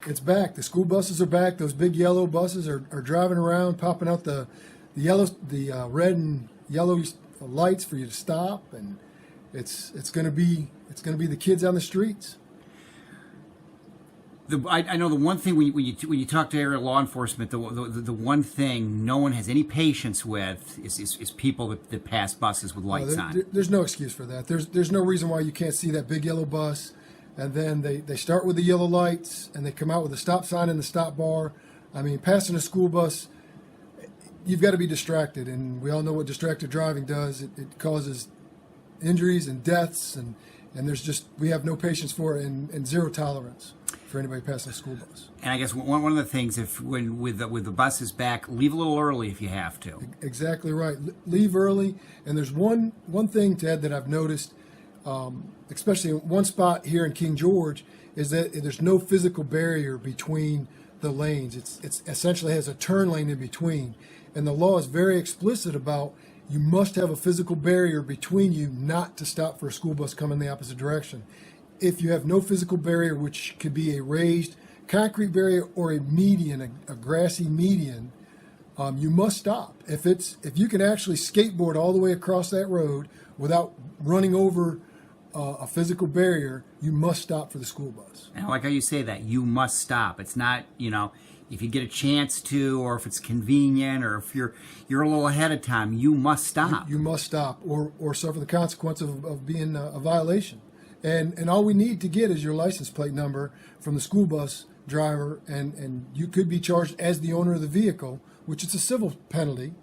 It's back. The school buses are back. Those big yellow buses are driving around, popping out the red and yellow lights for you to stop, and it's going to be the kids on the streets. I know the one thing when you talk to area law enforcement, the one thing no one has any patience with is people that pass buses with lights on. There's no excuse for that. There's no reason why you can't see that big yellow bus, and then they start with the yellow lights and they come out with a stop sign and the stop bar. I mean, passing a school bus, you've got to be distracted, and we all know what distracted driving does. It causes injuries and deaths, and we have no patience for it and zero tolerance for anybody passing a school bus. And I guess one of the things, with the buses back, leave a little early if you have to. Exactly right. Leave early. And there's one thing, Ted, that I've noticed, especially in one spot here in King George, is that there's no physical barrier between the lanes. It's essentially has a turn lane in between. And the law is very explicit about you must have a physical barrier between you not to stop for a school bus coming the opposite direction. If you have no physical barrier, which could be a raised concrete barrier or a median, a grassy median, you must stop. If you can actually skateboard all the way across that road without running over a physical barrier, you must stop for the school bus. And I like how you say that. You must stop. It's not, if you get a chance to, or if it's convenient, or if you're a little ahead of time, you must stop. You must stop, or suffer the consequence of being a violation. And all we need to get is your license plate number from the school bus driver, and you could be charged as the owner of the vehicle, which is a civil penalty.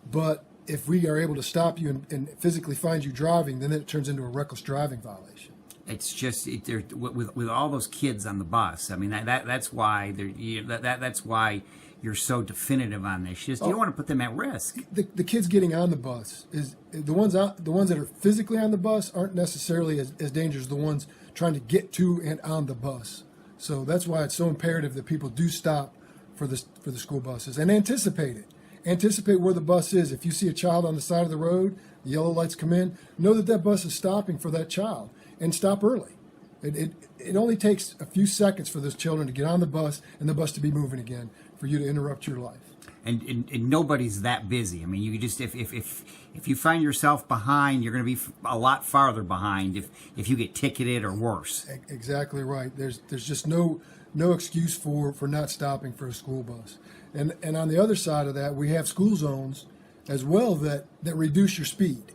But if we are able to stop you and physically find you driving, then it turns into a reckless driving violation. It's just with all those kids on the bus. I mean, that's why that's why you're so definitive on this. You don't want to put them at risk. The kids getting on the bus is the ones that are physically on the bus aren't necessarily as dangerous as the ones trying to get to and on the bus. So that's why it's so imperative that people do stop for the school buses and anticipate it. Anticipate where the bus is. If you see a child on the side of the road, the yellow lights come in, know that bus is stopping for that child, and stop early. It only takes a few seconds for those children to get on the bus and the bus to be moving again for you to interrupt your life. And nobody's that busy. I mean, you just if you find yourself behind, you're going to be a lot farther behind if you get ticketed or worse. Exactly right. There's just no excuse for not stopping for a school bus. And on the other side of that, we have school zones as well that reduce your speed.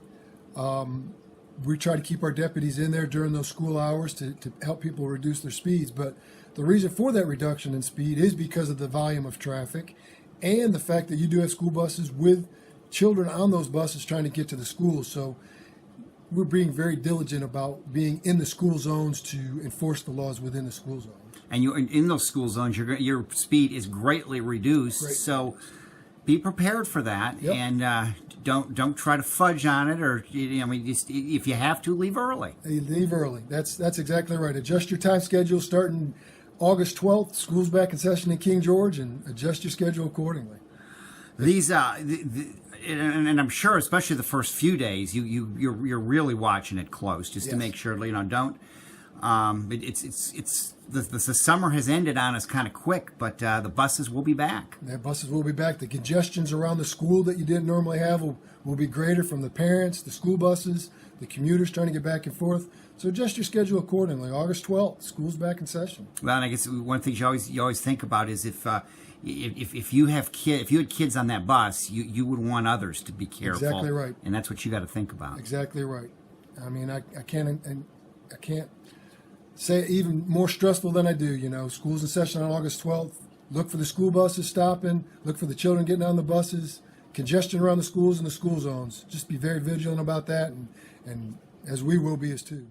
We try to keep our deputies in there during those school hours to help people reduce their speeds. But the reason for that reduction in speed is because of the volume of traffic and the fact that you do have school buses with children on those buses trying to get to the schools. So we're being very diligent about being in the school zones to enforce the laws within the school zone. And you in those school zones, your speed is greatly reduced. So be prepared for that, yep. And don't try to fudge on it, or just, if you have to, leave early. Leave early. That's exactly right. Adjust your time schedule starting August 12th. School's back in session in King George, and adjust your schedule accordingly. These and I'm sure, especially the first few days, you're really watching it close just to make sure don't. The summer has ended on us kind of quick, but the buses will be back. The buses will be back. The congestions around the school that you didn't normally have will be greater from the parents, the school buses, the commuters trying to get back and forth. So adjust your schedule accordingly. August 12th, school's back in session. Well, and I guess one of the things you always think about is if you had kids on that bus, you would want others to be careful. Exactly right. And that's what you got to think about. Exactly right. I mean, I can't say it even more stressful than I do. School's in session on August 12th. Look for the school buses stopping. Look for the children getting on the buses. Congestion around the schools and the school zones. Just be very vigilant about that, and as we will be as too.